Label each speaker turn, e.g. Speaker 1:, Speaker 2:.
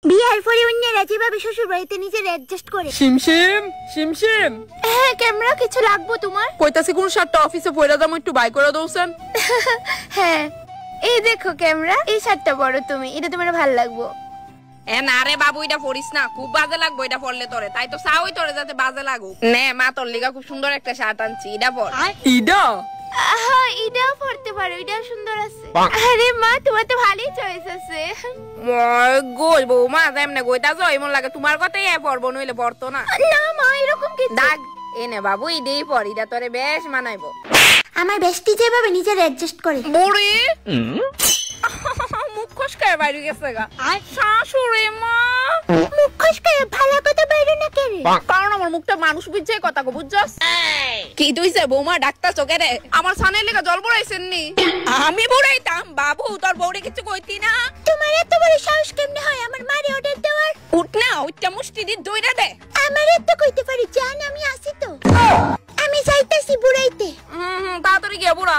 Speaker 1: বিয়ার পরে অন্যরা যেভাবে শ্বশুর বাড়িতে নিজের অ্যাডজাস্ট করে।
Speaker 2: শিমশিম শিমশিম,
Speaker 1: হ্যাঁ ক্যামেরা, কিছু লাগবো তোমার?
Speaker 2: কইতাছি কোন শার্টটা অফিসে পয়রা দাম একটু বাই করে দউছেন।
Speaker 1: হ্যাঁ এই দেখো ক্যামেরা, এই শার্টটা বড় তুমি, এটা তোমার ভালো লাগবো।
Speaker 3: এ না রে বাবু, এটা পরিস না, খুব বাজে লাগবো এটা পরলে তোরে। তাই তো চাওই তোরে যাতে বাজে লাগুক। নে মা, তোর লিগা খুব সুন্দর একটা শার্ট আনছি, এটা পর।
Speaker 2: ইডা
Speaker 1: হ্যাঁ এটাও পরতে পারো, এটাও সুন্দর আছে। আরে মা, তোমার তো ভালোই চয়েস আছে।
Speaker 3: গোল বৌমা যেমনে গইতা যাও এমন লাগে তোমার কথাই পরবো, নইলে পরতো না।
Speaker 1: না মা, এরকম কি
Speaker 3: দাগ এনে বাবু, ইডেই পর, এটা তোরে বেশ মানাইবো।
Speaker 1: আমার বেস্টি যেভাবে নিজের অ্যাডজাস্ট করে।
Speaker 3: বুড়ি মুখ খসকায় বাইরে গেছে গা। শাশুড়ি মা,
Speaker 1: মুখ খসকায় ভালো কথা বাইরে না কেরে?
Speaker 3: কারণ আমার মুখটা মানুষ বুঝছে কথা গো, বুঝছস? কি তুইছে বৌমা ডাক্তার চোখে রে? আমার সানের লেগা জল পড়াইছেন নি? আমি বুড়াইতাম বাবু, তোর বউরে কিছু কইতি না?
Speaker 1: তোমার এত বড় সাহস কেমনে হয় আমার মারে অর্ডার দেওয়ার?
Speaker 3: উঠ না, ওইটা মুষ্টি দি দইরা দে।
Speaker 1: আমার এত কইতে পারি, জান আমি আছি তো। আমি যাইতাছি বুড়াইতে।
Speaker 3: তাড়াতাড়ি গিয়ে বুড়া।